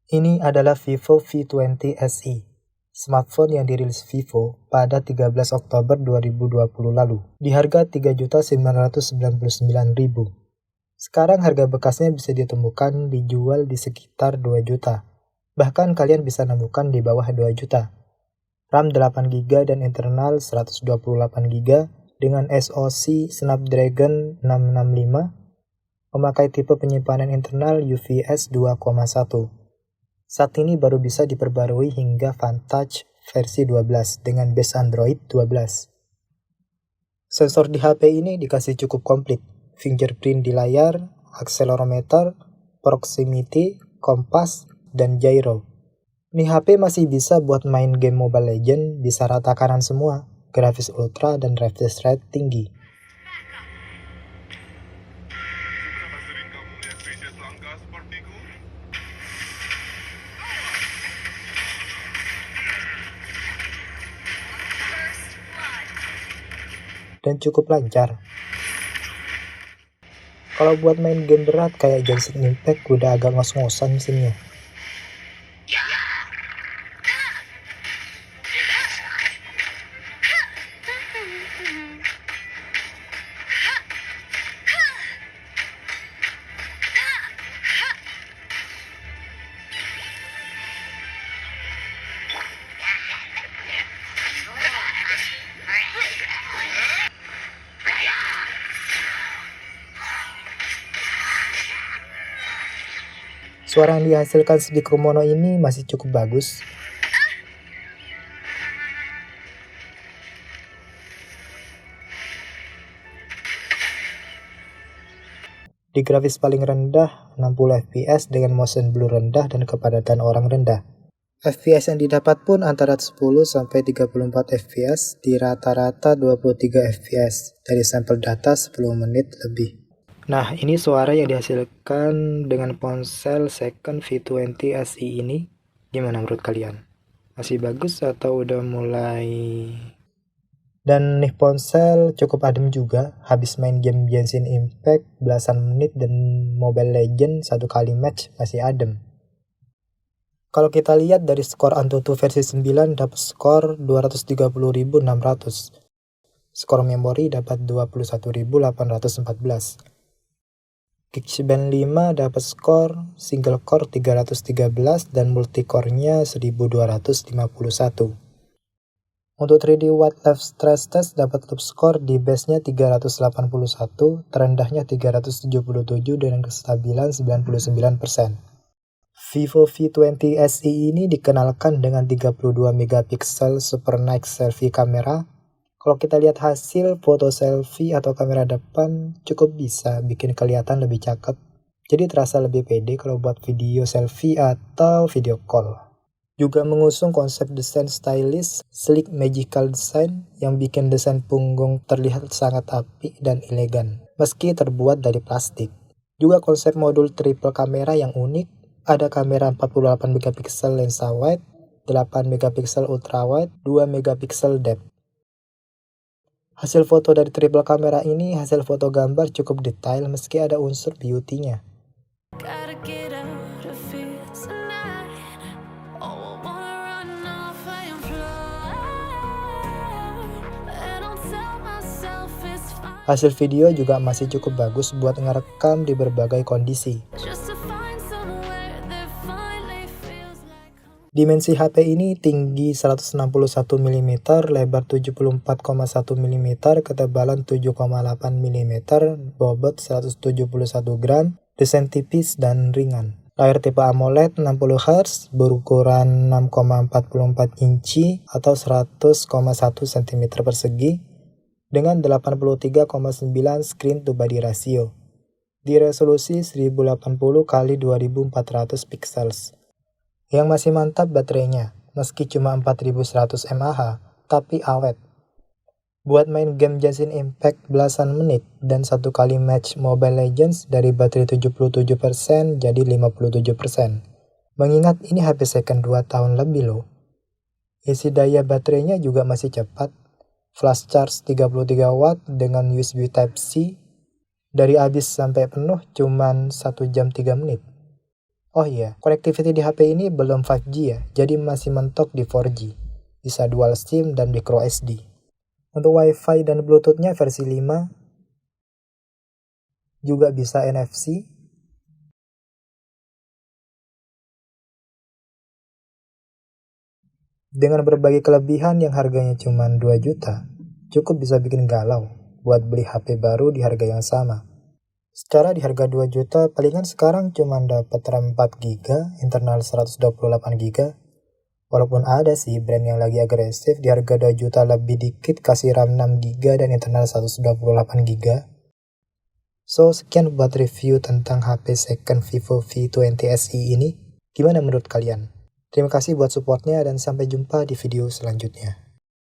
Ini adalah Vivo V20 SE, smartphone yang dirilis Vivo pada 13 Oktober 2020 lalu, di harga Rp3.999.000. Sekarang harga bekasnya bisa ditemukan dijual di sekitar 2 juta. Bahkan kalian bisa nemukan di bawah 2 juta. RAM 8GB dan internal 128GB dengan SoC Snapdragon 665, memakai tipe penyimpanan internal UFS 2.1. Saat ini baru bisa diperbarui hingga Vantage versi 12 dengan base Android 12. Sensor di HP ini dikasih cukup komplit, fingerprint di layar, akselerometer, proximity, kompas, dan gyro. Ini HP masih bisa buat main game Mobile Legends, bisa rata kanan semua, grafis ultra dan refresh rate tinggi. Dan cukup lancar. Kalau buat main game berat kayak Genshin Impact udah agak ngos-ngosan mesinnya. Suara yang dihasilkan speaker mono ini masih cukup bagus. Di grafis paling rendah, 60 fps dengan motion blur rendah dan kepadatan orang rendah. FPS yang didapat pun antara 10-34 fps di rata-rata 23 fps dari sampel data 10 menit lebih. Nah, ini suara yang dihasilkan dengan ponsel second V20 SE ini. Gimana menurut kalian? Masih bagus atau udah mulai... Dan nih ponsel cukup adem juga, habis main game Genshin Impact belasan menit dan Mobile Legends satu kali match masih adem. Kalau kita lihat dari skor Antutu versi 9 dapat skor 230.600. Skor memori dapat 21.814. Geekbench 5 dapat skor single core 313 dan multicore-nya 1251. Untuk 3D White Life Stress Test dapat loop score di base-nya 381, terendahnya 377 dengan kestabilan 99%. Vivo V20 SE ini dikenalkan dengan 32 megapiksel super night selfie kamera. Kalau kita lihat hasil foto selfie atau kamera depan, cukup bisa bikin kelihatan lebih cakep. Jadi terasa lebih pede kalau buat video selfie atau video call. Juga mengusung konsep desain stylish, sleek magical design yang bikin desain punggung terlihat sangat apik dan elegan, meski terbuat dari plastik. Juga konsep modul triple kamera yang unik, ada kamera 48 megapiksel lensa wide, 8 megapiksel ultra wide, 2 megapiksel depth. Hasil foto dari triple kamera ini, hasil foto gambar cukup detail meski ada unsur beauty-nya. Hasil video juga masih cukup bagus buat ngerekam di berbagai kondisi. Dimensi HP ini tinggi 161 mm, lebar 74,1 mm, ketebalan 7,8 mm, bobot 171 gram, desain tipis dan ringan. Layar tipe AMOLED 60Hz berukuran 6,44 inci atau 100,1 cm persegi dengan 83,9 screen to body ratio di resolusi 1080x2400 pixels. Yang masih mantap baterainya, meski cuma 4100 mAh, tapi awet. Buat main game Genshin Impact belasan menit dan satu kali match Mobile Legends dari baterai 77% jadi 57%. Mengingat ini HP second 2 tahun lebih loh. Isi daya baterainya juga masih cepat, flash charge 33 watt dengan USB Type-C, dari habis sampai penuh cuman 1 jam 3 menit. Oh iya, connectivity di HP ini belum 5G ya, jadi masih mentok di 4G. Bisa dual SIM dan micro SD. Untuk Wi-Fi dan Bluetooth-nya versi 5, juga bisa NFC. Dengan berbagai kelebihan yang harganya cuma 2 juta, cukup bisa bikin galau buat beli HP baru di harga yang sama. Secara di harga 2 juta, palingan sekarang cuma dapat RAM 4GB, internal 128GB. Walaupun ada sih brand yang lagi agresif di harga 2 juta lebih dikit kasih RAM 6GB dan internal 128GB. So, sekian buat review tentang HP second Vivo V20 SE ini. Gimana menurut kalian? Terima kasih buat supportnya dan sampai jumpa di video selanjutnya.